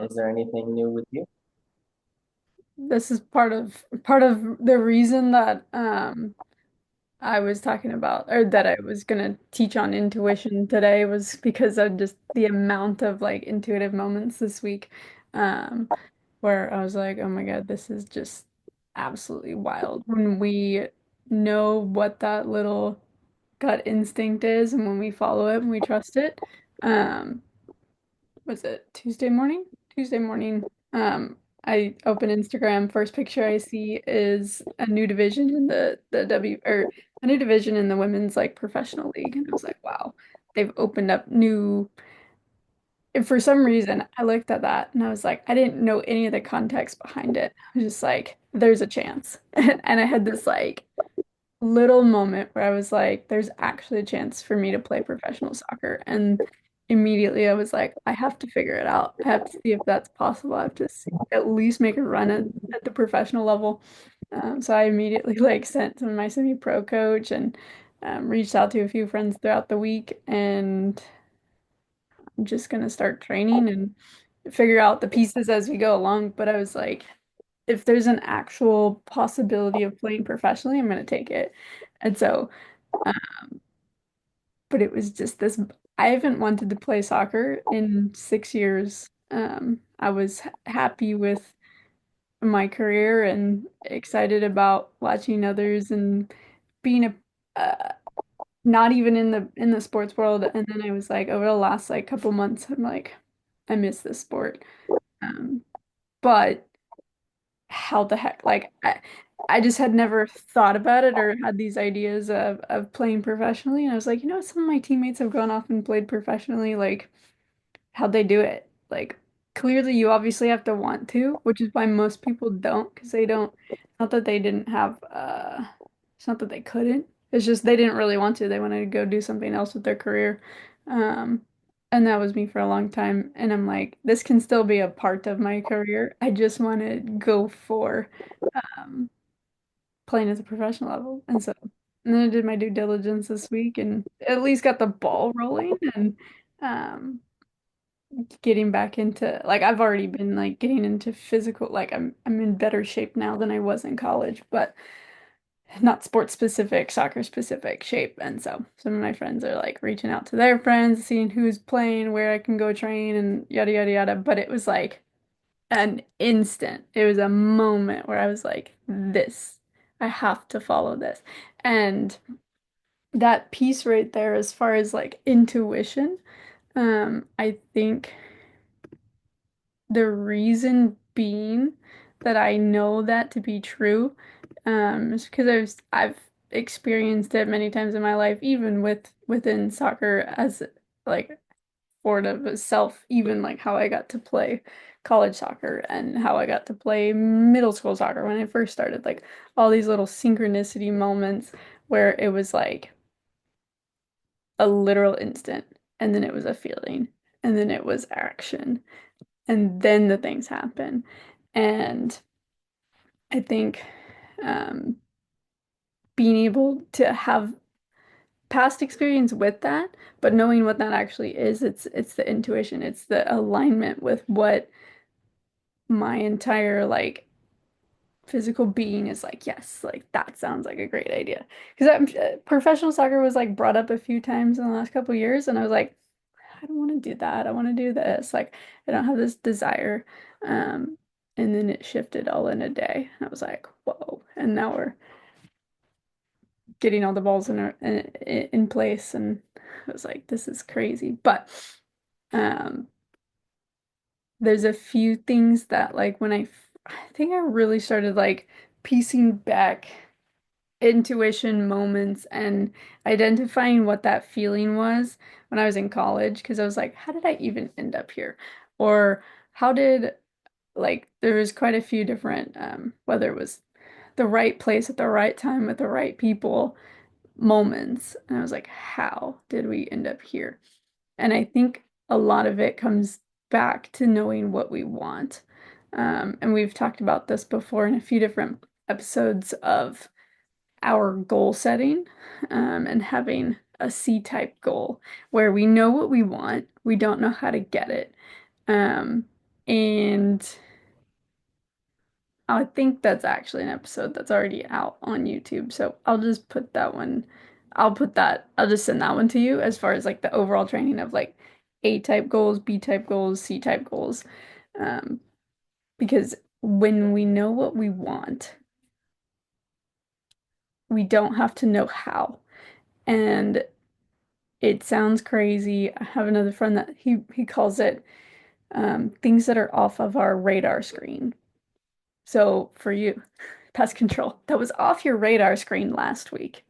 Is there anything new with you? This is part of the reason that I was talking about or that I was gonna teach on intuition today was because of just the amount of like intuitive moments this week where I was like, oh my God, this is just absolutely wild. When we know what that little gut instinct is and when we follow it and we trust it. Um, was it Tuesday morning? Tuesday morning. I open Instagram. First picture I see is a new division in the W or a new division in the women's like professional league, and I was like, wow, they've opened up new. And for some reason, I looked at that and I was like, I didn't know any of the context behind it. I was just like, there's a chance, and I had this like little moment where I was like, there's actually a chance for me to play professional soccer. And immediately I was like, I have to figure it out. I have to see if that's possible. I have to see, at least make a run at the professional level. So I immediately like sent to my semi-pro coach and reached out to a few friends throughout the week. And I'm just gonna start training and figure out the pieces as we go along. But I was like, if there's an actual possibility of playing professionally, I'm gonna take it. And so but it was just this. I haven't wanted to play soccer in 6 years. I was happy with my career and excited about watching others and being not even in the sports world. And then I was like, over the last like couple months, I'm like, I miss this sport. Um, but how the heck? I just had never thought about it or had these ideas of playing professionally. And I was like, some of my teammates have gone off and played professionally. Like, how'd they do it? Like, clearly you obviously have to want to, which is why most people don't, because they don't, it's not that they didn't have, it's not that they couldn't. It's just they didn't really want to. They wanted to go do something else with their career. Um, and that was me for a long time. And I'm like, this can still be a part of my career. I just want to go for um, playing at the professional level. And then I did my due diligence this week and at least got the ball rolling and um, getting back into like I've already been like getting into physical like I'm in better shape now than I was in college, but not sports specific, soccer specific shape. And so some of my friends are like reaching out to their friends, seeing who's playing, where I can go train and yada yada yada. But it was like an instant. It was a moment where I was like, this, I have to follow this. And that piece right there, as far as like intuition, I think the reason being that I know that to be true, is because I've experienced it many times in my life, even within soccer as like sport of itself, even like how I got to play college soccer and how I got to play middle school soccer when I first started, like all these little synchronicity moments where it was like a literal instant, and then it was a feeling, and then it was action, and then the things happen. And I think um, being able to have past experience with that, but knowing what that actually is, it's the intuition, it's the alignment with what my entire like physical being is like, yes, like that sounds like a great idea. Because professional soccer was like brought up a few times in the last couple of years, and I was like, I don't want to do that. I want to do this. Like, I don't have this desire. Um, and then it shifted all in a day. I was like, whoa. And now we're getting all the balls in place. And I was like, this is crazy. But um, there's a few things that, like, I think I really started like piecing back intuition moments and identifying what that feeling was when I was in college because I was like, how did I even end up here? Or how did like there was quite a few different whether it was the right place at the right time with the right people moments. And I was like, how did we end up here? And I think a lot of it comes back to knowing what we want. And we've talked about this before in a few different episodes of our goal setting and having a C-type goal where we know what we want, we don't know how to get it. Um, And I think that's actually an episode that's already out on YouTube. So I'll just put that one, I'll just send that one to you as far as like the overall training of like A type goals, B type goals, C type goals. Um, because when we know what we want, we don't have to know how. And it sounds crazy. I have another friend that he calls it things that are off of our radar screen. So for you, pest control, that was off your radar screen last week.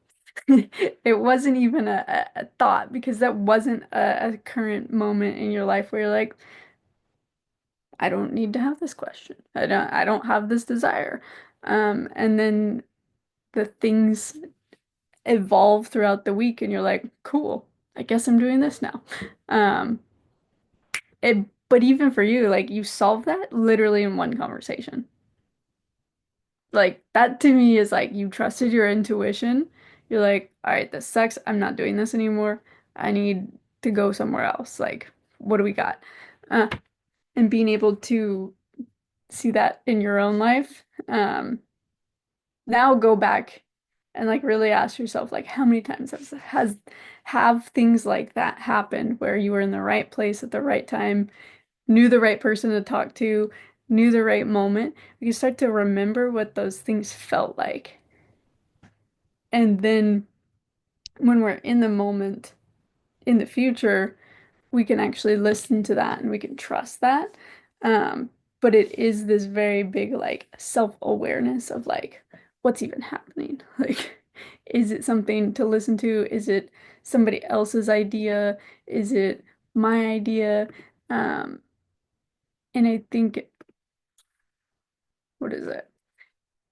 It wasn't even a thought because that wasn't a current moment in your life where you're like, I don't need to have this question. I don't have this desire. And then the things evolve throughout the week and you're like, cool, I guess I'm doing this now. Um, but even for you, like you solved that literally in one conversation. Like that to me is like you trusted your intuition. You're like, all right, this sucks. I'm not doing this anymore. I need to go somewhere else. Like, what do we got? Uh, and being able to see that in your own life. Now go back and like really ask yourself, like, how many times has have things like that happened where you were in the right place at the right time, knew the right person to talk to, knew the right moment. You start to remember what those things felt like. And then when we're in the moment in the future, we can actually listen to that and we can trust that. Um, but it is this very big like self-awareness of like what's even happening. Like, is it something to listen to? Is it somebody else's idea? Is it my idea? Um, and I think, what is it?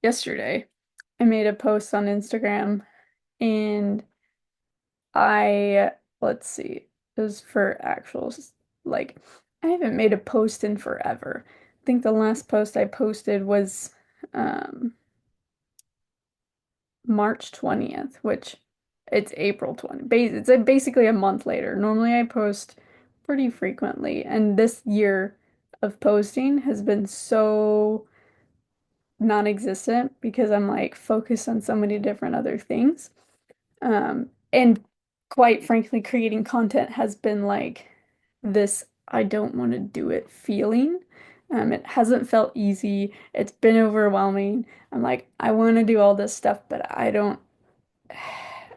Yesterday, I made a post on Instagram and I, let's see, it was for actuals. Like, I haven't made a post in forever. I think the last post I posted was um, March 20th, which it's April 20th. It's basically a month later. Normally I post pretty frequently, and this year of posting has been so non-existent because I'm like focused on so many different other things. And quite frankly, creating content has been like this I don't want to do it feeling. It hasn't felt easy. It's been overwhelming. I'm like, I want to do all this stuff, but I don't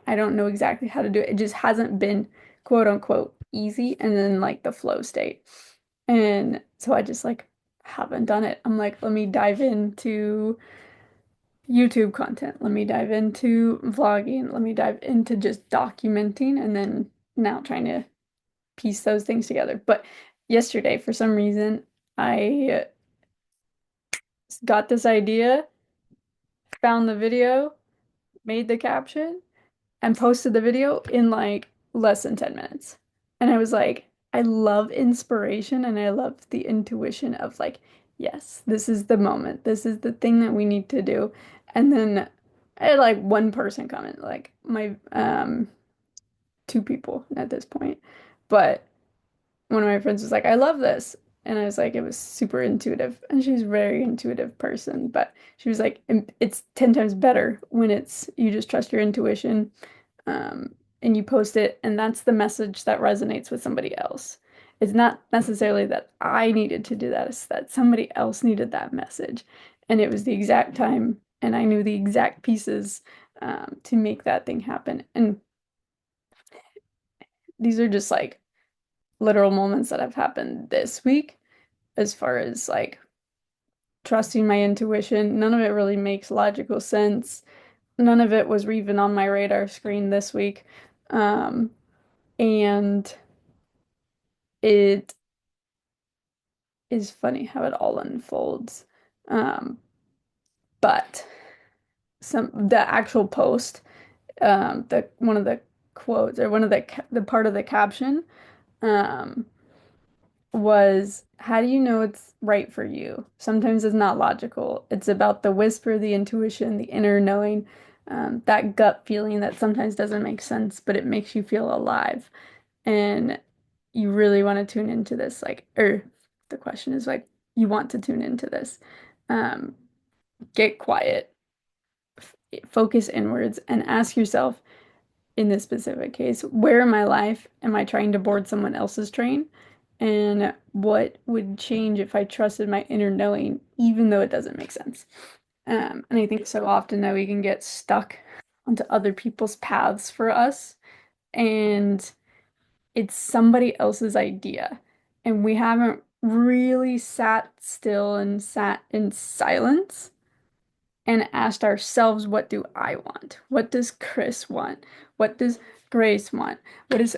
know exactly how to do it. It just hasn't been quote unquote easy and then like the flow state. And so I just like haven't done it. I'm like, let me dive into YouTube content. Let me dive into vlogging. Let me dive into just documenting and then now trying to piece those things together. But yesterday, for some reason, I got this idea, found the video, made the caption, and posted the video in like less than 10 minutes. And I was like, I love inspiration and I love the intuition of like, yes, this is the moment. This is the thing that we need to do. And then I had like one person comment, like my two people at this point. But one of my friends was like, I love this. And I was like, it was super intuitive. And she's a very intuitive person. But she was like, it's 10 times better when it's you just trust your intuition and you post it, and that's the message that resonates with somebody else. It's not necessarily that I needed to do that, it's that somebody else needed that message. And it was the exact time, and I knew the exact pieces to make that thing happen. And these are just like literal moments that have happened this week as far as like trusting my intuition. None of it really makes logical sense. None of it was even on my radar screen this week. Um, and it is funny how it all unfolds. Um, but the actual post, the one of the quotes or one of the part of the caption, um, was how do you know it's right for you? Sometimes it's not logical. It's about the whisper, the intuition, the inner knowing, that gut feeling that sometimes doesn't make sense, but it makes you feel alive. And you really want to tune into this, like, or the question is like, you want to tune into this. Um, get quiet, focus inwards, and ask yourself, in this specific case, where in my life am I trying to board someone else's train? And what would change if I trusted my inner knowing, even though it doesn't make sense? And I think so often that we can get stuck onto other people's paths for us, and it's somebody else's idea. And we haven't really sat still and sat in silence and asked ourselves, what do I want? What does Chris want? What does Grace want? What does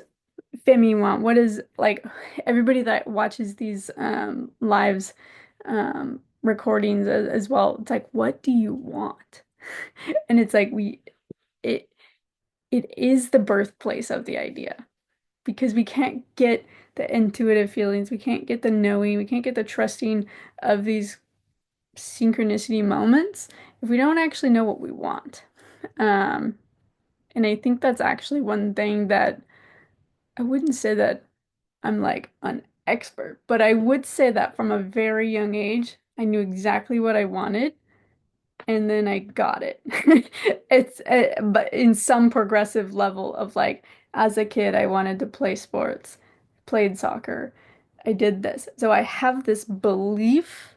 Femi want? What is like everybody that watches these lives recordings as well? It's like, what do you want? And it's like it it is the birthplace of the idea because we can't get the intuitive feelings, we can't get the knowing, we can't get the trusting of these synchronicity moments if we don't actually know what we want. Um, and I think that's actually one thing that I wouldn't say that I'm like an expert, but I would say that from a very young age, I knew exactly what I wanted and then I got it. It's but in some progressive level of like as a kid I wanted to play sports, played soccer. I did this. So I have this belief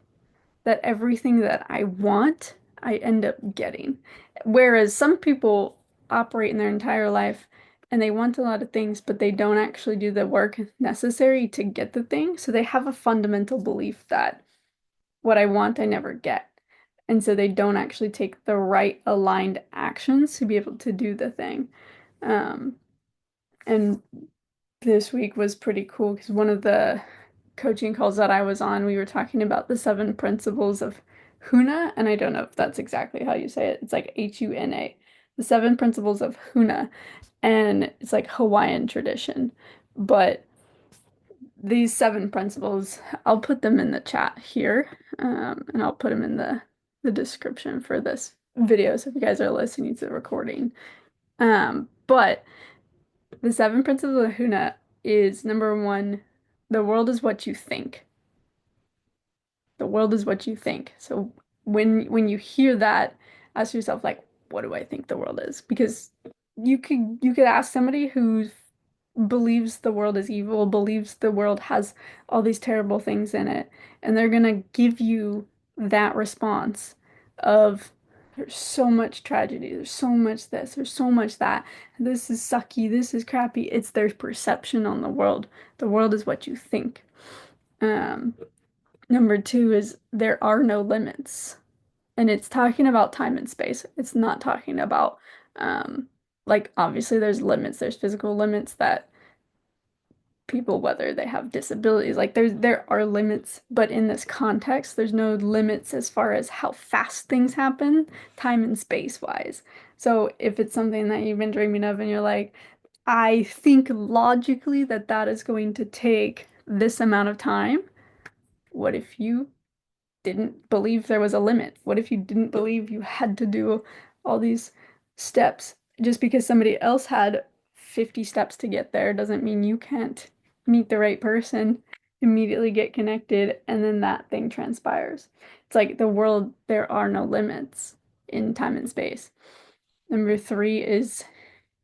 that everything that I want, I end up getting. Whereas some people operate in their entire life and they want a lot of things, but they don't actually do the work necessary to get the thing. So they have a fundamental belief that what I want, I never get. And so they don't actually take the right aligned actions to be able to do the thing. Um, and this week was pretty cool because one of the coaching calls that I was on, we were talking about the seven principles of Huna, and I don't know if that's exactly how you say it. It's like Huna, the seven principles of Huna, and it's like Hawaiian tradition. But these seven principles, I'll put them in the chat here, and I'll put them in the description for this video. So if you guys are listening to the recording, but the seven principles of Huna is number one, the world is what you think. The world is what you think. So when you hear that, ask yourself like, what do I think the world is? Because you could ask somebody who believes the world is evil, believes the world has all these terrible things in it, and they're gonna give you that response of there's so much tragedy, there's so much this, there's so much that, this is sucky, this is crappy. It's their perception on the world. The world is what you think. Um, Number two is there are no limits. And it's talking about time and space. It's not talking about like obviously there's limits, there's physical limits that people, whether they have disabilities, like there are limits, but in this context, there's no limits as far as how fast things happen, time and space wise. So if it's something that you've been dreaming of and you're like, I think logically that that is going to take this amount of time, what if you didn't believe there was a limit? What if you didn't believe you had to do all these steps? Just because somebody else had 50 steps to get there doesn't mean you can't meet the right person, immediately get connected, and then that thing transpires. It's like the world, there are no limits in time and space. Number three is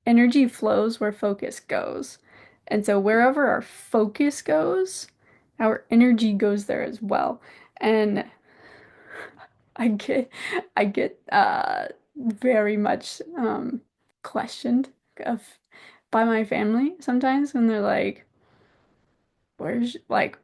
energy flows where focus goes. And so wherever our focus goes, our energy goes there as well. And I get I get very much questioned of by my family sometimes when they're like, where's like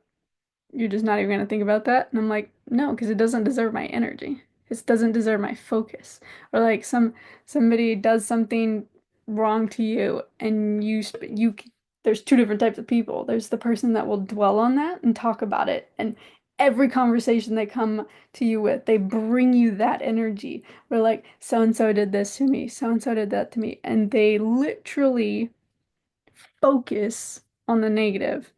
you're just not even gonna think about that? And I'm like, no, because it doesn't deserve my energy. It doesn't deserve my focus. Or like somebody does something wrong to you and there's two different types of people. There's the person that will dwell on that and talk about it. And every conversation they come to you with, they bring you that energy. Where like, so and so did this to me, so and so did that to me. And they literally focus on the negative.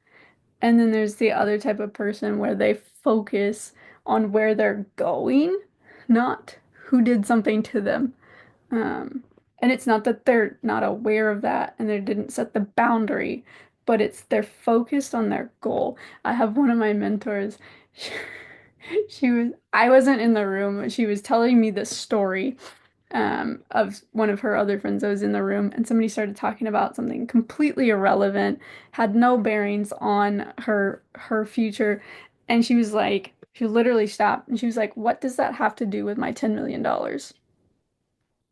And then there's the other type of person where they focus on where they're going, not who did something to them. Um, and it's not that they're not aware of that and they didn't set the boundary, but it's they're focused on their goal. I have one of my mentors. I wasn't in the room, but she was telling me the story of one of her other friends that was in the room, and somebody started talking about something completely irrelevant, had no bearings on her future, and she literally stopped, and she was like, "What does that have to do with my $10 million?"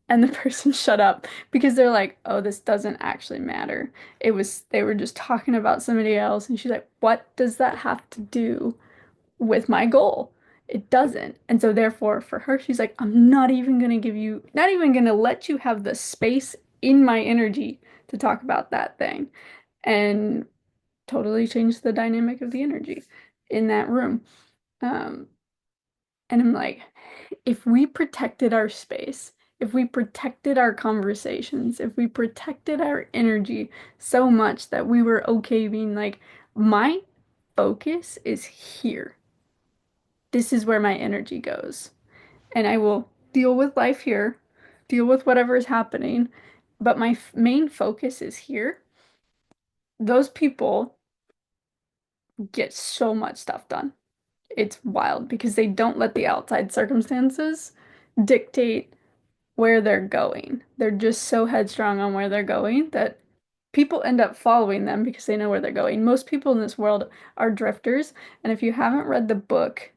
And the person shut up because they're like, "Oh, this doesn't actually matter. They were just talking about somebody else." And she's like, "What does that have to do with my goal? It doesn't." And so therefore for her, she's like, "I'm not even gonna not even gonna let you have the space in my energy to talk about that thing." And totally changed the dynamic of the energy in that room. Um, and I'm like, if we protected our space, if we protected our conversations, if we protected our energy so much that we were okay being like, my focus is here. This is where my energy goes. And I will deal with life here, deal with whatever is happening, but my main focus is here. Those people get so much stuff done. It's wild because they don't let the outside circumstances dictate where they're going. They're just so headstrong on where they're going that people end up following them because they know where they're going. Most people in this world are drifters, and if you haven't read the book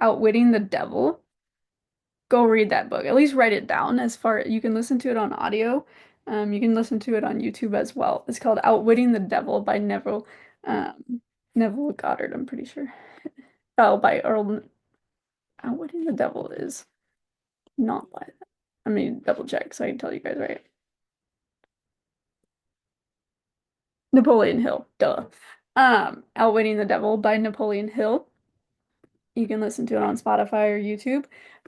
Outwitting the Devil, go read that book. At least write it down. As far you can listen to it on audio. You can listen to it on YouTube as well. It's called Outwitting the Devil by Neville Goddard, I'm pretty sure. Oh, by Earl. Outwitting the Devil is not by that. I mean, double check so I can tell you guys right. Napoleon Hill, duh. Outwitting the Devil by Napoleon Hill. You can listen to it on Spotify or YouTube,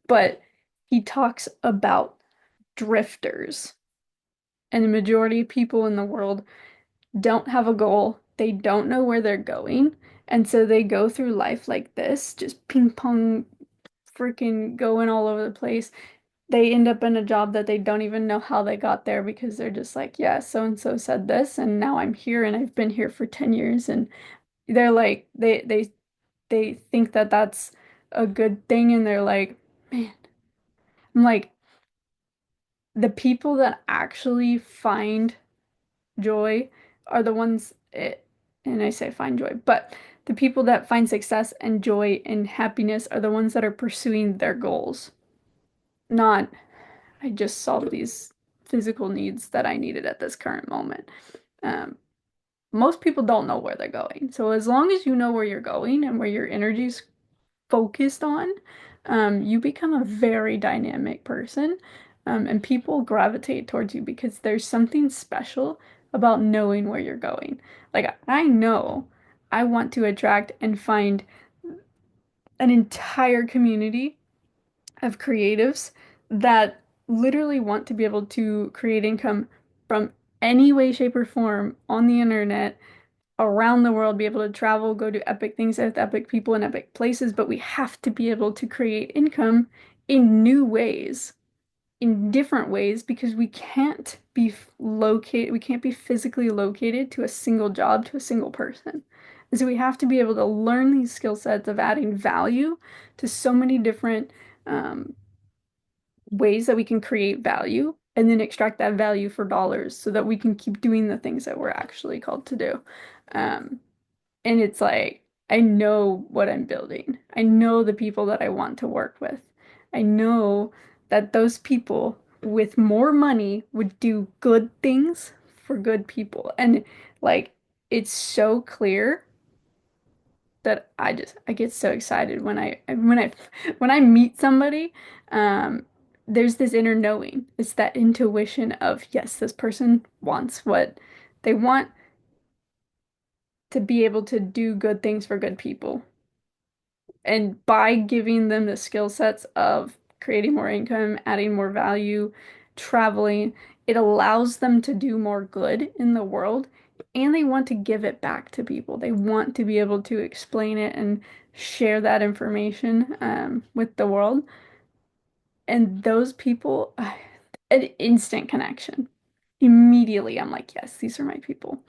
but he talks about drifters. And the majority of people in the world don't have a goal. They don't know where they're going. And so they go through life like this, just ping pong freaking going all over the place. They end up in a job that they don't even know how they got there because they're just like, yeah, so and so said this, and now I'm here and I've been here for 10 years. And they're like, they think that that's a good thing. And they're like, man, I'm like, the people that actually find joy are the ones and I say find joy, but the people that find success and joy and happiness are the ones that are pursuing their goals, not I just solved these physical needs that I needed at this current moment. Um, Most people don't know where they're going. So as long as you know where you're going and where your energy's focused on, you become a very dynamic person. And people gravitate towards you because there's something special about knowing where you're going. Like, I know I want to attract and find an entire community of creatives that literally want to be able to create income from any way, shape, or form on the internet around the world, be able to travel, go do epic things with epic people in epic places, but we have to be able to create income in new ways, in different ways, because we can't be physically located to a single job, to a single person. And so we have to be able to learn these skill sets of adding value to so many different um, ways that we can create value and then extract that value for dollars so that we can keep doing the things that we're actually called to do. Um, and it's like, I know what I'm building. I know the people that I want to work with. I know that those people with more money would do good things for good people. And like, it's so clear that I get so excited when when I meet somebody. There's this inner knowing. It's that intuition of yes, this person wants what they want to be able to do good things for good people. And by giving them the skill sets of creating more income, adding more value, traveling, it allows them to do more good in the world. And they want to give it back to people. They want to be able to explain it and share that information with the world. And those people, an instant connection. Immediately, I'm like, yes, these are my people.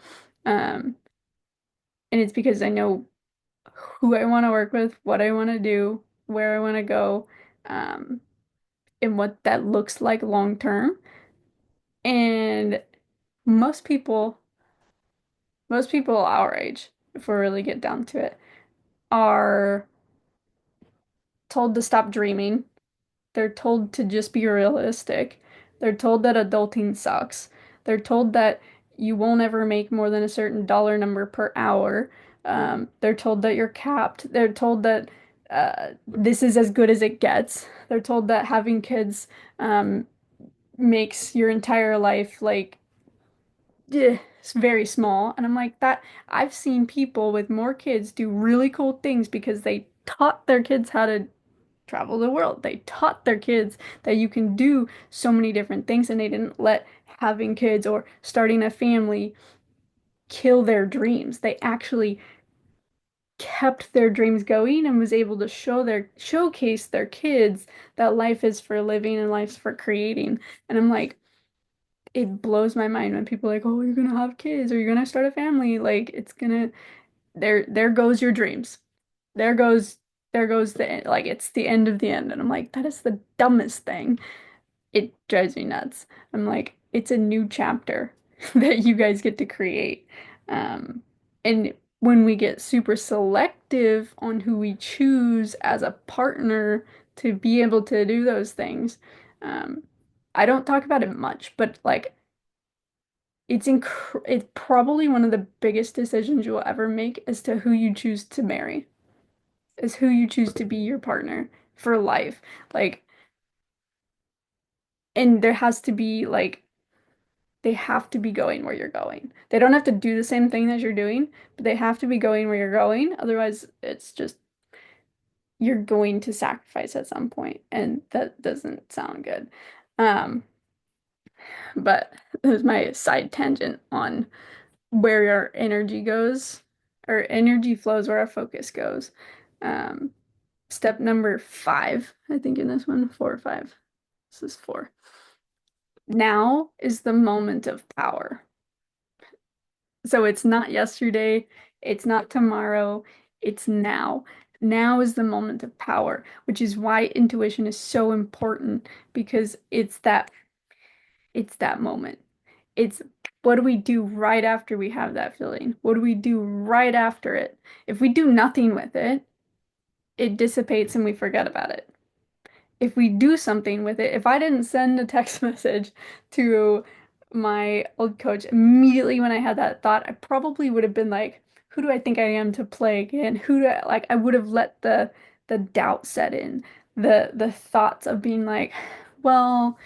And it's because I know who I want to work with, what I want to do, where I want to go, um, and what that looks like long term. And most people, most people our age, if we really get down to it, are told to stop dreaming. They're told to just be realistic. They're told that adulting sucks. They're told that you won't ever make more than a certain dollar number per hour. They're told that you're capped. They're told that this is as good as it gets. They're told that having kids um, makes your entire life like it's very small. And I'm like, that I've seen people with more kids do really cool things because they taught their kids how to travel the world. They taught their kids that you can do so many different things, and they didn't let having kids or starting a family kill their dreams. They actually kept their dreams going and was able to showcase their kids that life is for living and life's for creating. And I'm like, it blows my mind when people are like, "Oh, you're gonna have kids or you're gonna start a family." Like it's gonna there goes your dreams. There goes there goes the end. Like it's the end of the end. And I'm like, that is the dumbest thing. It drives me nuts. I'm like, it's a new chapter that you guys get to create. And when we get super selective on who we choose as a partner to be able to do those things, um, I don't talk about it much, but like it's probably one of the biggest decisions you'll ever make as to who you choose to marry, is who you choose to be your partner for life. Like, and there has to be like they have to be going where you're going. They don't have to do the same thing as you're doing, but they have to be going where you're going. Otherwise, it's just you're going to sacrifice at some point, and that doesn't sound good. Um, but that was my side tangent on where our energy goes. Our energy flows where our focus goes. Um, Step number 5, I think in this one, 4 or 5. This is 4. Now is the moment of power. So it's not yesterday, it's not tomorrow, it's now. Now is the moment of power, which is why intuition is so important because it's that moment. It's what do we do right after we have that feeling? What do we do right after it? If we do nothing with it, it dissipates and we forget about it. If we do something with it, if I didn't send a text message to my old coach immediately when I had that thought, I probably would have been like, who do I think I am to play again? Who do I like I would have let the doubt set in. The thoughts of being like, well,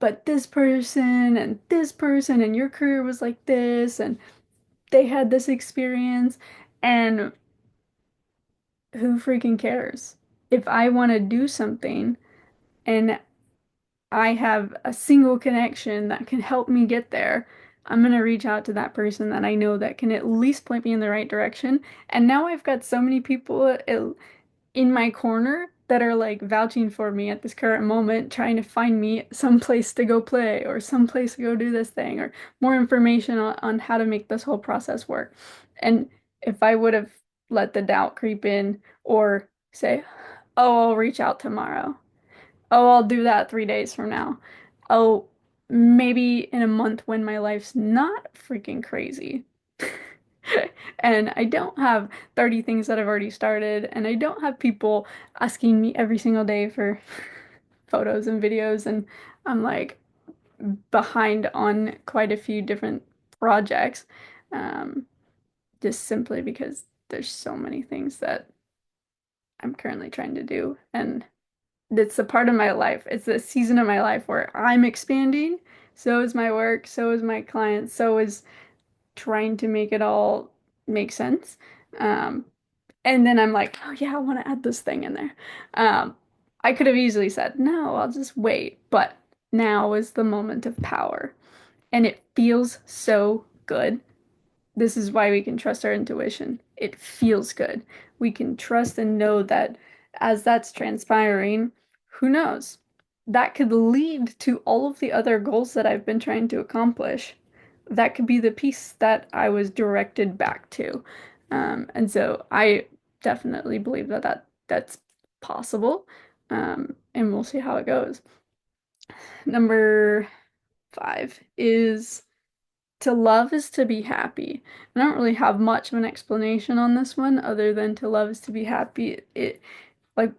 but this person and your career was like this and they had this experience and who freaking cares? If I want to do something and I have a single connection that can help me get there, I'm gonna reach out to that person that I know that can at least point me in the right direction. And now I've got so many people in my corner that are like vouching for me at this current moment, trying to find me some place to go play or some place to go do this thing or more information on how to make this whole process work. And if I would have let the doubt creep in or say, oh, I'll reach out tomorrow. Oh, I'll do that 3 days from now. Oh, maybe in a month when my life's not freaking crazy. And I don't have 30 things that I've already started, and I don't have people asking me every single day for photos and videos, and I'm like behind on quite a few different projects, um, just simply because there's so many things that I'm currently trying to do, and it's a part of my life. It's a season of my life where I'm expanding. So is my work, so is my clients, so is trying to make it all make sense. Um, and then I'm like, oh yeah, I want to add this thing in there. Um, I could have easily said, no, I'll just wait. But now is the moment of power. And it feels so good. This is why we can trust our intuition. It feels good. We can trust and know that as that's transpiring, who knows? That could lead to all of the other goals that I've been trying to accomplish. That could be the piece that I was directed back to. And so I definitely believe that that's possible. And we'll see how it goes. Number 5 is to love is to be happy. I don't really have much of an explanation on this one other than to love is to be happy. Like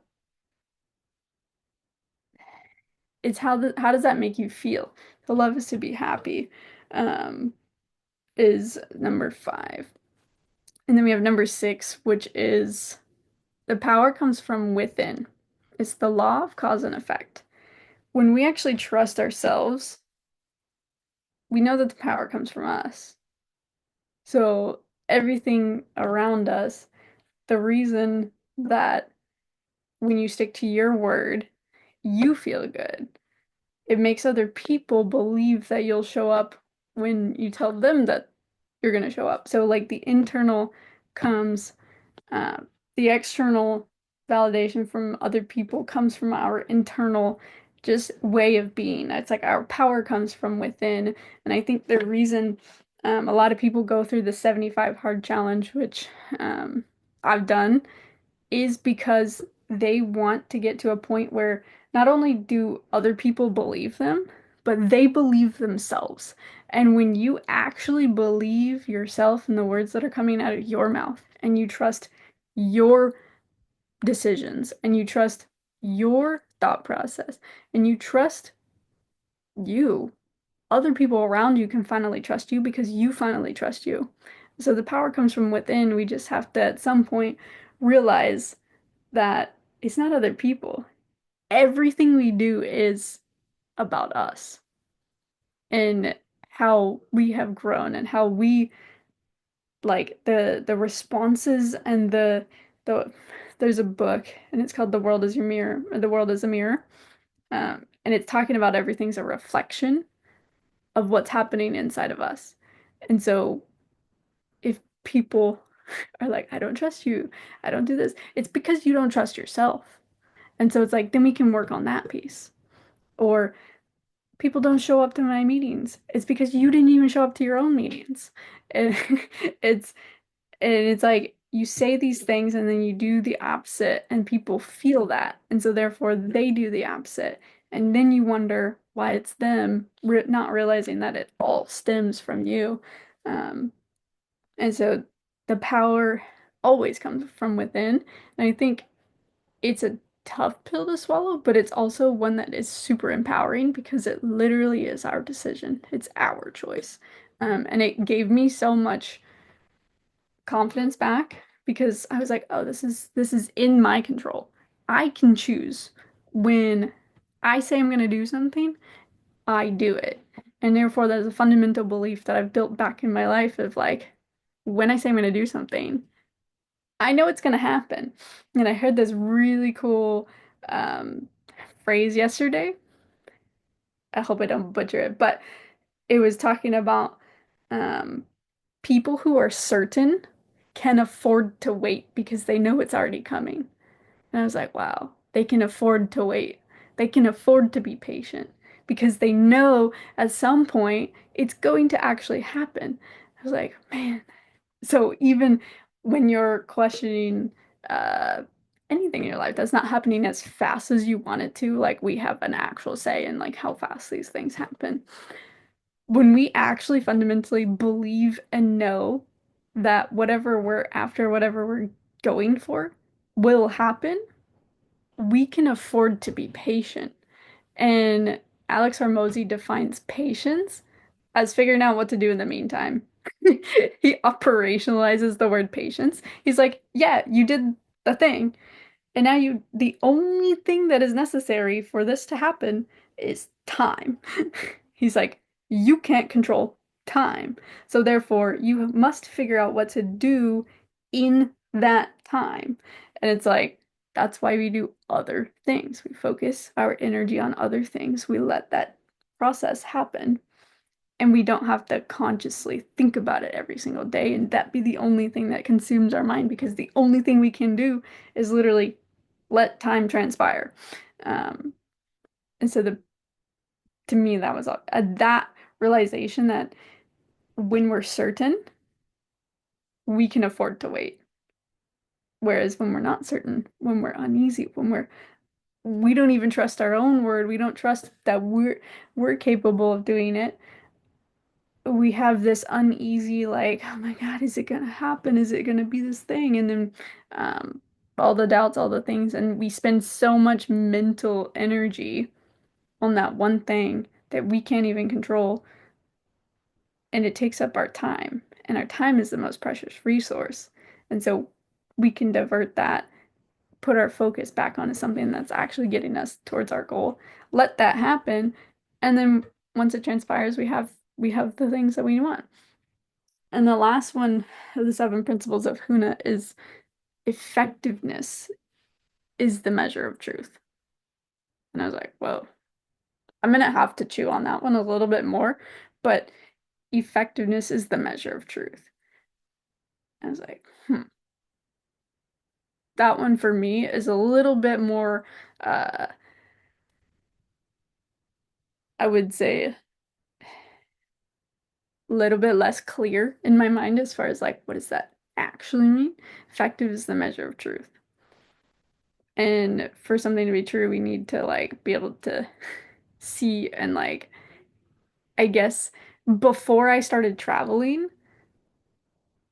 it's how does that make you feel? To love is to be happy. Um, is number 5. And then we have number 6, which is the power comes from within. It's the law of cause and effect. When we actually trust ourselves, we know that the power comes from us. So everything around us, the reason that when you stick to your word, you feel good. It makes other people believe that you'll show up when you tell them that you're going to show up. So, like, the internal comes, uh, the external validation from other people comes from our internal just way of being. It's like our power comes from within. And I think the reason a lot of people go through the 75 hard challenge, which I've done, is because they want to get to a point where not only do other people believe them, but they believe themselves. And when you actually believe yourself and the words that are coming out of your mouth, and you trust your decisions, and you trust your thought process, and you trust you, other people around you can finally trust you because you finally trust you. So the power comes from within. We just have to, at some point, realize that it's not other people. Everything we do is about us and how we have grown and how we like the responses and the there's a book and it's called The World is Your Mirror or The World is a Mirror. And it's talking about everything's a reflection of what's happening inside of us. And so if people are like, I don't trust you, I don't do this, it's because you don't trust yourself. And so it's like, then we can work on that piece. Or people don't show up to my meetings. It's because you didn't even show up to your own meetings. And it's it's like you say these things and then you do the opposite and people feel that. And so therefore they do the opposite. And then you wonder why it's them, not realizing that it all stems from you. Um, and so the power always comes from within. And I think it's a tough pill to swallow, but it's also one that is super empowering because it literally is our decision. It's our choice. And it gave me so much confidence back because I was like, oh, this is in my control. I can choose when I say I'm going to do something, I do it. And therefore, there's a fundamental belief that I've built back in my life of like, when I say I'm going to do something, I know it's going to happen. And I heard this really cool um, phrase yesterday. I hope I don't butcher it, but it was talking about um, people who are certain can afford to wait because they know it's already coming. And I was like, wow, they can afford to wait. They can afford to be patient because they know at some point it's going to actually happen. I was like, man, so even when you're questioning uh, anything in your life that's not happening as fast as you want it to, like we have an actual say in like how fast these things happen. When we actually fundamentally believe and know that whatever we're after, whatever we're going for, will happen, we can afford to be patient. And Alex Hormozy defines patience as figuring out what to do in the meantime. He operationalizes the word patience. He's like, yeah, you did the thing. And now the only thing that is necessary for this to happen is time. He's like, you can't control time. So therefore, you must figure out what to do in that time. And it's like, that's why we do other things. We focus our energy on other things. We let that process happen. And we don't have to consciously think about it every single day and that be the only thing that consumes our mind because the only thing we can do is literally let time transpire. Um, and so to me that was that realization that when we're certain, we can afford to wait. Whereas when we're not certain, when we're uneasy, we don't even trust our own word, we don't trust that we're capable of doing it. We have this uneasy, like, oh my God, is it gonna happen? Is it gonna be this thing? And then um, all the doubts, all the things, and we spend so much mental energy on that one thing that we can't even control, and it takes up our time, and our time is the most precious resource. And so we can divert that, put our focus back onto something that's actually getting us towards our goal, let that happen, and then once it transpires, we have the things that we want. And the last one of the seven principles of Huna is effectiveness is the measure of truth. And I was like, whoa, I'm gonna have to chew on that one a little bit more, but effectiveness is the measure of truth. I was like, that one for me is a little bit more, uh, I would say, a little bit less clear in my mind as far as like, what does that actually mean? Effective is the measure of truth. And for something to be true, we need to like be able to see and like, I guess before I started traveling,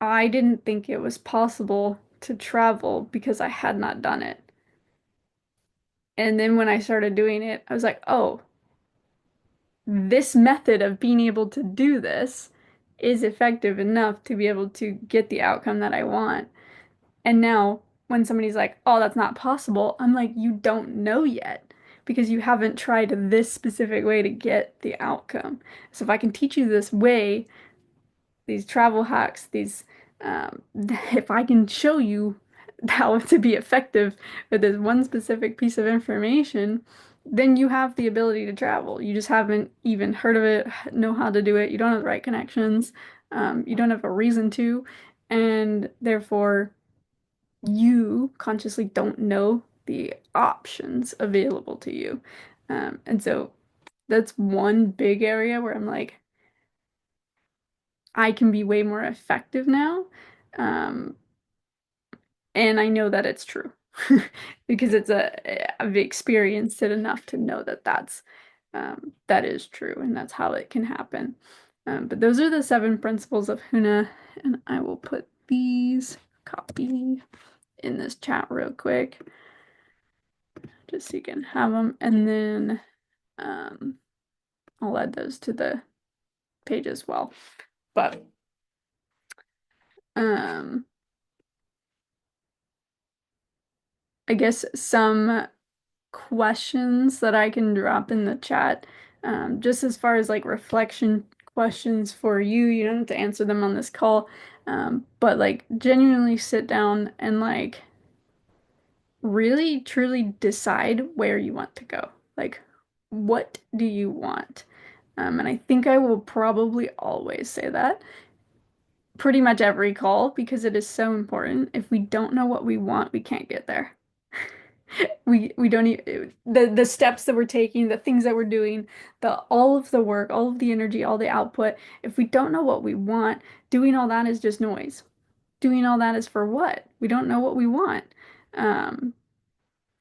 I didn't think it was possible to travel because I had not done it. And then when I started doing it, I was like, oh, this method of being able to do this is effective enough to be able to get the outcome that I want. And now when somebody's like, oh, that's not possible, I'm like, you don't know yet because you haven't tried this specific way to get the outcome. So if I can teach you this way, these travel hacks, if I can show you how to be effective with this one specific piece of information, then you have the ability to travel. You just haven't even heard of it, know how to do it. You don't have the right connections. You don't have a reason to, and therefore you consciously don't know the options available to you. And so that's one big area where I'm like, I can be way more effective now. Um, and I know that it's true because I've experienced it enough to know that that is true and that's how it can happen. But those are the seven principles of Huna, and I will put these copy in this chat real quick just so you can have them, and then um, I'll add those to the page as well. But um, I guess some questions that I can drop in the chat, just as far as like reflection questions for you. You don't have to answer them on this call, but like genuinely sit down and like really truly decide where you want to go. Like, what do you want? And I think I will probably always say that pretty much every call because it is so important. If we don't know what we want, we can't get there. We don't even the steps that we're taking, the things that we're doing, the all of the work, all of the energy, all the output. If we don't know what we want, doing all that is just noise. Doing all that is for what? We don't know what we want. Um,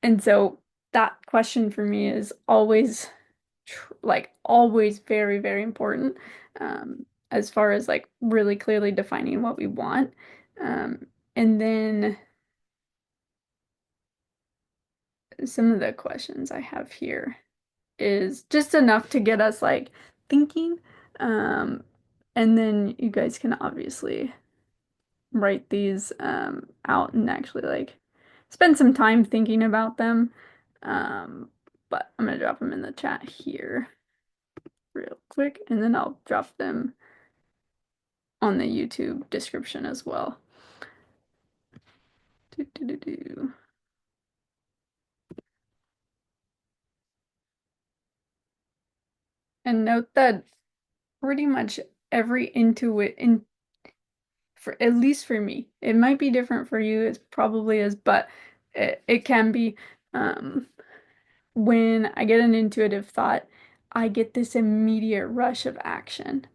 and so that question for me is always like always very, very important. As far as like really clearly defining what we want. And then some of the questions I have here is just enough to get us like thinking. Um, and then you guys can obviously write these out and actually like spend some time thinking about them. Um, but I'm gonna drop them in the chat here real quick, and then I'll drop them on the YouTube description as well. Do, do, do, do. And note that pretty much every intuit in for at least for me, it might be different for you, it probably is, but it can be um when I get an intuitive thought, I get this immediate rush of action.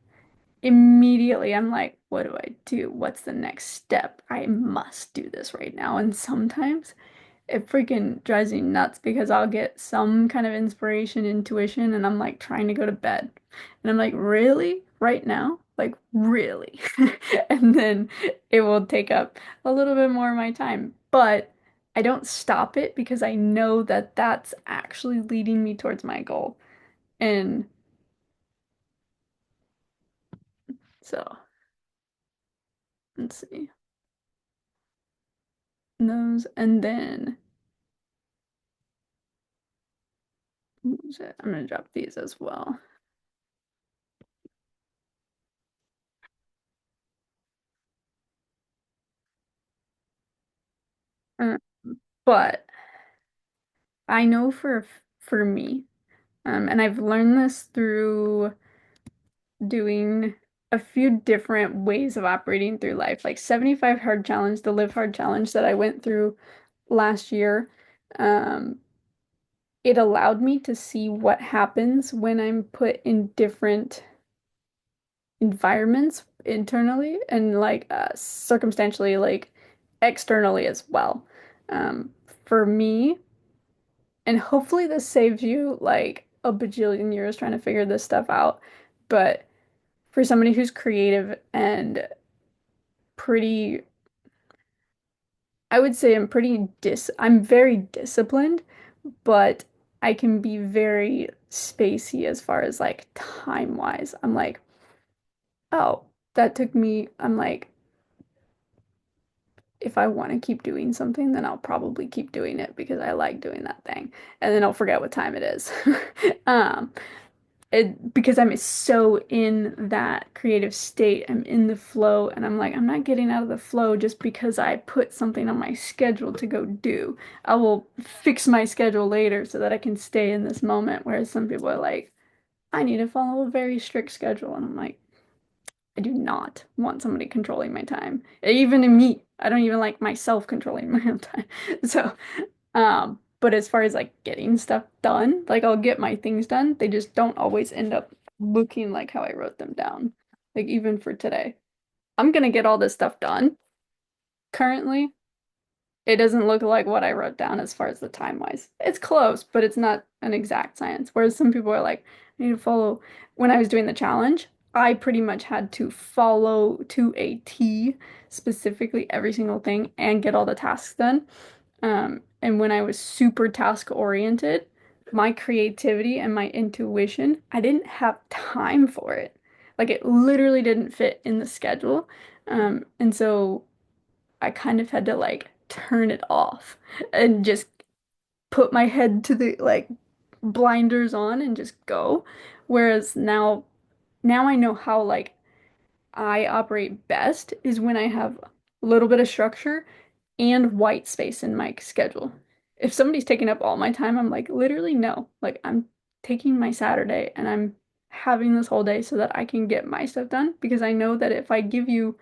immediately I'm like, what do I do? What's the next step? I must do this right now. And sometimes it freaking drives me nuts because I'll get some kind of inspiration, intuition, and I'm like trying to go to bed. And I'm like, really? Right now? Like, really? And then it will take up a little bit more of my time. But I don't stop it because I know that that's actually leading me towards my goal. And so, let's see. Those, and then, what was it? I'm gonna drop these as well. Uh, But I know for me, and I've learned this through doing a few different ways of operating through life, like 75 hard challenge, the live hard challenge that I went through last year. Um, it allowed me to see what happens when I'm put in different environments internally and like circumstantially, like externally as well. Um, for me, and hopefully this saves you like a bajillion years trying to figure this stuff out. But for somebody who's creative and pretty, I would say I'm very disciplined, but I can be very spacey as far as like time wise. I'm like, oh, that took me, I'm like, if I want to keep doing something, then I'll probably keep doing it because I like doing that thing. And then I'll forget what time it is. Um, because I'm so in that creative state, I'm in the flow, and I'm like, I'm not getting out of the flow just because I put something on my schedule to go do. I will fix my schedule later so that I can stay in this moment. Whereas some people are like, I need to follow a very strict schedule. And I'm like, I do not want somebody controlling my time. Even in me, I don't even like myself controlling my own time. So, but as far as like getting stuff done, like I'll get my things done. They just don't always end up looking like how I wrote them down. Like even for today, I'm gonna get all this stuff done. Currently, it doesn't look like what I wrote down as far as the time wise. It's close, but it's not an exact science. Whereas some people are like, I need to follow. When I was doing the challenge, I pretty much had to follow to a T specifically every single thing and get all the tasks done. And when I was super task oriented, my creativity and my intuition, I didn't have time for it. Like it literally didn't fit in the schedule. And so I kind of had to like turn it off and just put my head to the like blinders on and just go. Whereas now I know how like I operate best is when I have a little bit of structure and white space in my schedule. If somebody's taking up all my time, I'm like, literally, no. Like, I'm taking my Saturday and I'm having this whole day so that I can get my stuff done because I know that if I give you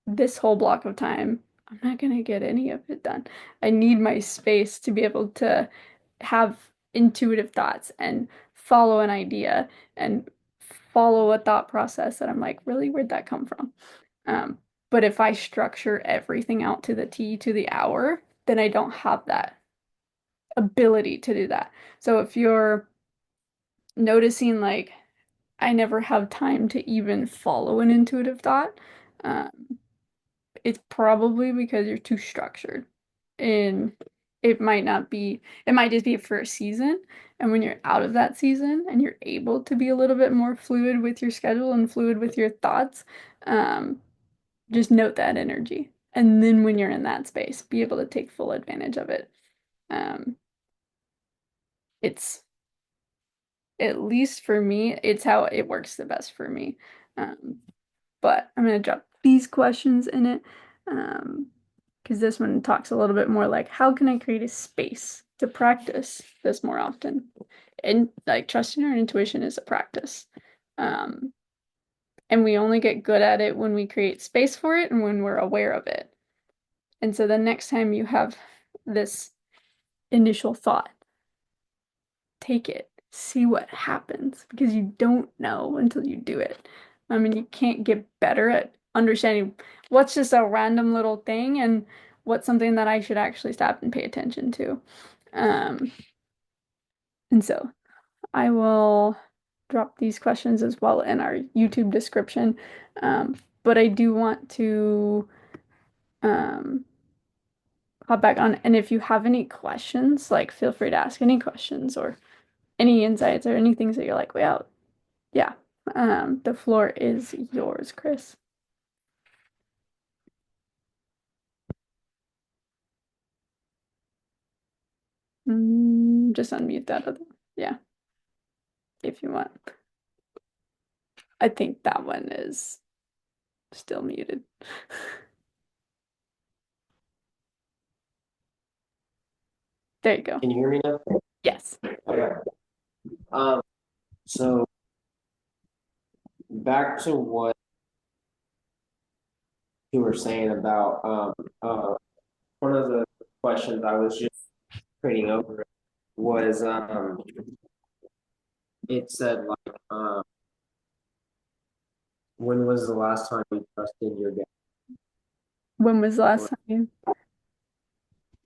this whole block of time, I'm not gonna get any of it done. I need my space to be able to have intuitive thoughts and follow an idea and follow a thought process that I'm like, really, where'd that come from? Um, but if I structure everything out to the T to the hour, then I don't have that ability to do that. So if you're noticing like I never have time to even follow an intuitive thought, um, it's probably because you're too structured. And it might not be, it might just be for a season. And when you're out of that season and you're able to be a little bit more fluid with your schedule and fluid with your thoughts, um, just note that energy. And then when you're in that space, be able to take full advantage of it. Um, it's, at least for me, it's how it works the best for me. Um, but I'm going to drop these questions in it because this one talks a little bit more like how can I create a space to practice this more often? And like trusting our intuition is a practice. Um, and we only get good at it when we create space for it and when we're aware of it. And so the next time you have this initial thought, take it, see what happens because you don't know until you do it. I mean, you can't get better at understanding what's just a random little thing and what's something that I should actually stop and pay attention to. Um, and so I will drop these questions as well in our YouTube description. But I do want to um, hop back on. And if you have any questions, like feel free to ask any questions or any insights or any things that you're like, well, yeah, the floor is yours, Chris. Just unmute that other, yeah, if you want. I think that one is still muted. There you go. Can you hear me now? Yes. Okay. Um, so back to what you were saying about one of the questions I was just reading over was it said like when was the last time you trusted your gut When was the last or time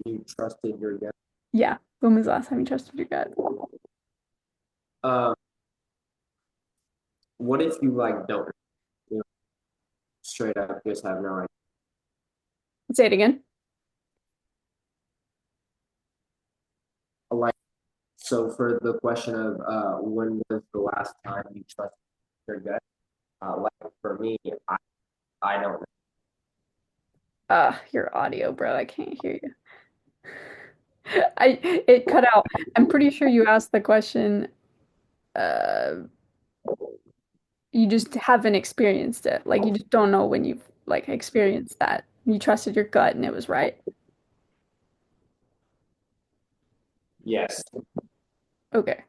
you trusted your gut? yeah, when was the last time you trusted your gut? Um, what if you like don't, you know, straight up just have no idea? Say it again. Like, so for the question of when was the last time you trusted your gut? Like for me, I don't know. Your audio, bro. I can't hear you. I it cut out. I'm pretty sure you asked the question, uh, you just haven't experienced it. Like you just don't know when you've like experienced that. You trusted your gut and it was right. Yes. Okay.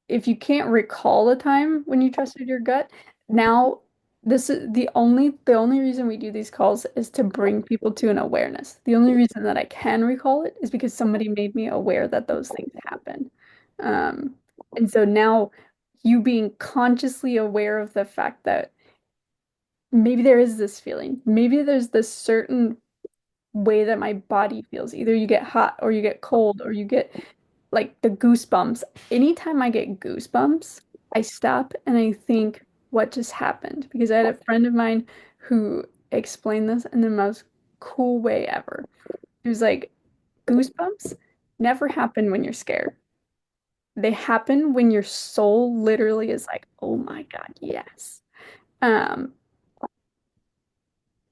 If you can't recall a time when you trusted your gut, now this is the only reason we do these calls is to bring people to an awareness. The only reason that I can recall it is because somebody made me aware that those things happen. Um, and so now you being consciously aware of the fact that maybe there is this feeling, maybe there's this certain way that my body feels. Either you get hot or you get cold or you get like the goosebumps. Anytime I get goosebumps, I stop and I think, what just happened? Because I had a friend of mine who explained this in the most cool way ever. He was like, goosebumps never happen when you're scared. They happen when your soul literally is like, oh my God, yes. Um,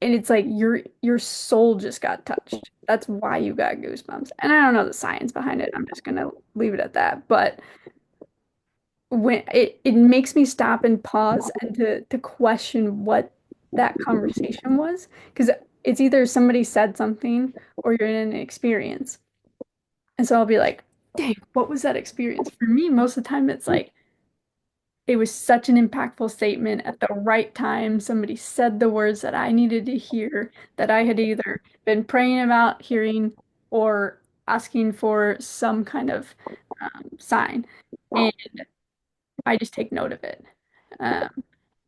and it's like your soul just got touched. That's why you got goosebumps. And I don't know the science behind it. I'm just gonna leave it at that. But when it makes me stop and pause and to question what that conversation was, because it's either somebody said something or you're in an experience. And so I'll be like, dang, what was that experience? For me, most of the time it's like it was such an impactful statement at the right time. Somebody said the words that I needed to hear, that I had either been praying about hearing or asking for some kind of sign. And I just take note of it. Um,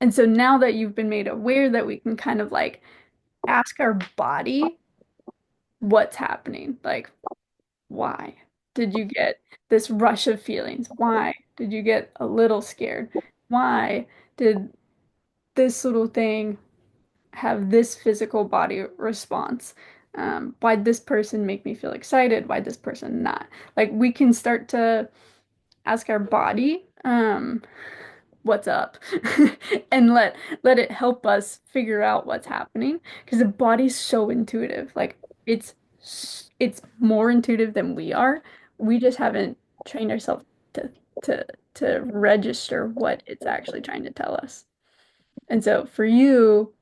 and so now that you've been made aware that we can kind of like ask our body what's happening, like, why did you get this rush of feelings? Why did you get a little scared? Why did this little thing have this physical body response? Why'd this person make me feel excited? Why'd this person not? Like, we can start to ask our body, what's up and let it help us figure out what's happening because the body's so intuitive. Like it's more intuitive than we are. We just haven't trained ourselves to to to register what it's actually trying to tell us. And so for you,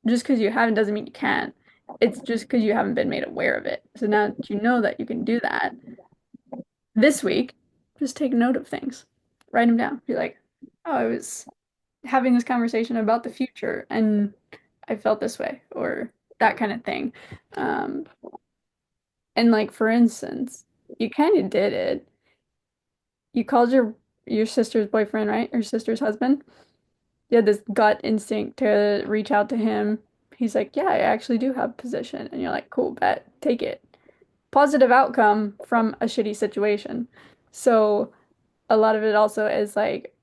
just because you haven't doesn't mean you can't. It's just because you haven't been made aware of it. So now that you know that you can do that this week, just take note of things. Write them down. Be like, oh, I was having this conversation about the future and I felt this way or that kind of thing. Um, and like for instance, you kind of did it. You called your your sister's boyfriend, right? Your sister's husband. You had this gut instinct to reach out to him. He's like, yeah, I actually do have a position. And you're like, cool, bet, take it. Positive outcome from a shitty situation. So a lot of it also is like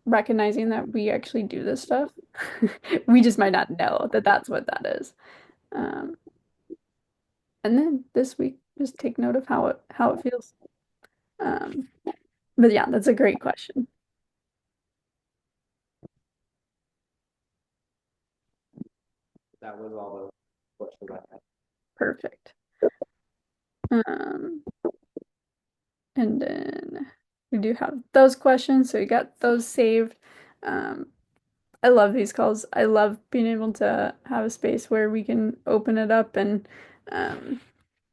recognizing that we actually do this stuff. We just might not know that that's what that is. Um, and then this week, just take note of how it feels. Um, but yeah, that's a great question. That was all the questions I had. Perfect. Um, and then we do have those questions, so we got those saved. Um, I love these calls. I love being able to have a space where we can open it up and um,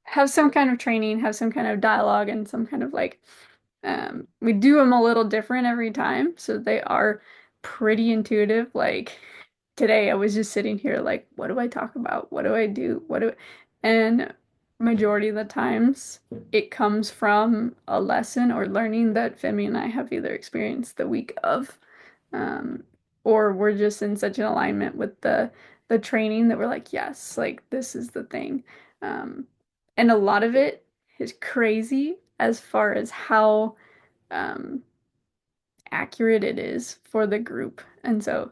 have some kind of training, have some kind of dialogue, and some kind of like we do them a little different every time, so they are pretty intuitive. Like today, I was just sitting here like, what do I talk about? What do I do? And majority of the times, it comes from a lesson or learning that Femi and I have either experienced the week of, um, or we're just in such an alignment with the training that we're like, yes, like this is the thing. Um, and a lot of it is crazy as far as how um, accurate it is for the group. And so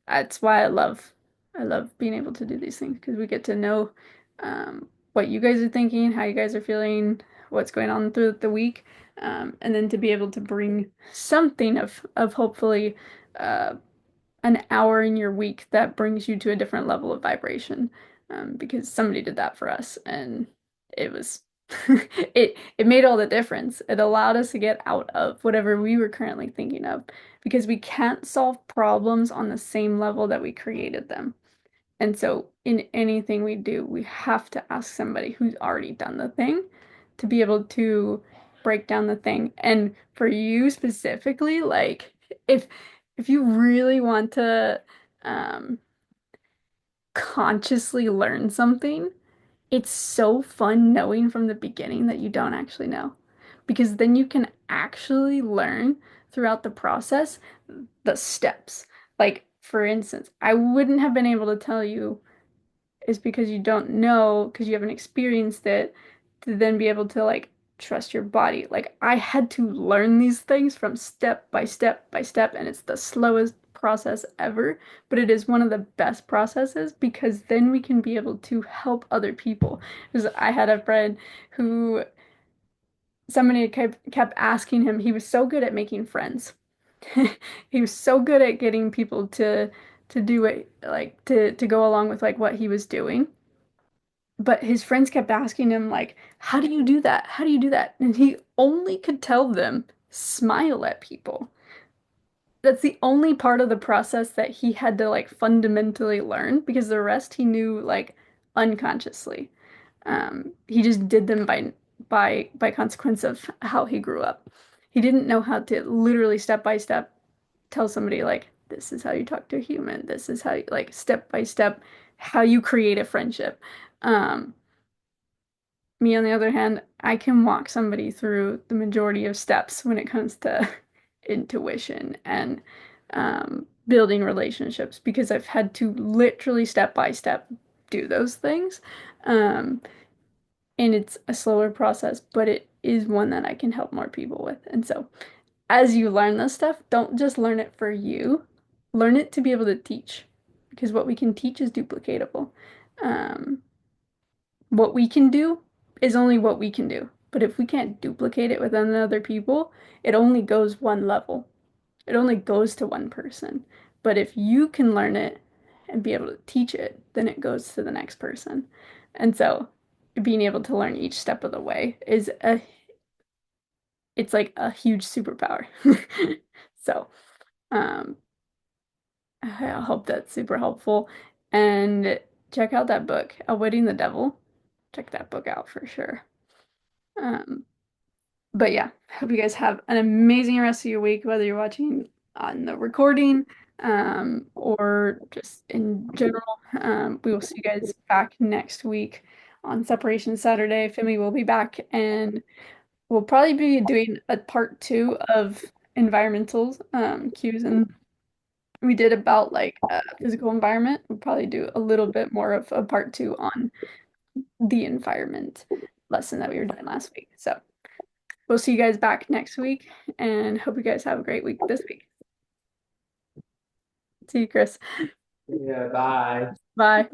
that's why I love being able to do these things because we get to know what you guys are thinking, how you guys are feeling, what's going on through the week, and then to be able to bring something of hopefully uh, an hour in your week that brings you to a different level of vibration. Because somebody did that for us and it was it made all the difference. It allowed us to get out of whatever we were currently thinking of because we can't solve problems on the same level that we created them. And so in anything we do, we have to ask somebody who's already done the thing to be able to break down the thing. And for you specifically, like if if you really want to um consciously learn something, it's so fun knowing from the beginning that you don't actually know. Because then you can actually learn throughout the process the steps. Like, for instance, I wouldn't have been able to tell you is because you don't know, because you haven't experienced it, to then be able to like trust your body. Like I had to learn these things from step by step by step, and it's the slowest process ever, but it is one of the best processes because then we can be able to help other people. Because I had a friend who somebody kept asking him, he was so good at making friends. He was so good at getting people to do it like to go along with like what he was doing. But his friends kept asking him, like, how do you do that? How do you do that? And he only could tell them, smile at people. That's the only part of the process that he had to like fundamentally learn because the rest he knew like unconsciously. He just did them by consequence of how he grew up. He didn't know how to literally step by step tell somebody like this is how you talk to a human. This is how you like step by step how you create a friendship. Um, Me, on the other hand, I can walk somebody through the majority of steps when it comes to intuition and building relationships because I've had to literally step by step do those things. Um, and it's a slower process, but it is one that I can help more people with. And so, as you learn this stuff, don't just learn it for you, learn it to be able to teach because what we can teach is duplicatable. Um, what we can do is only what we can do. But if we can't duplicate it with other people, it only goes one level. It only goes to one person. But if you can learn it and be able to teach it, then it goes to the next person. And so being able to learn each step of the way it's like a huge superpower. So, um, I hope that's super helpful. And check out that book, Outwitting the Devil. Check that book out for sure. Um, but yeah, hope you guys have an amazing rest of your week, whether you're watching on the recording, or just in general. We will see you guys back next week on Separation Saturday. Femi will be back and we'll probably be doing a part two of environmental cues, and we did about like physical environment. We'll probably do a little bit more of a part two on the environment lesson that we were doing last week. So we'll see you guys back next week and hope you guys have a great week this week. See you, Chris. Yeah, bye. Bye.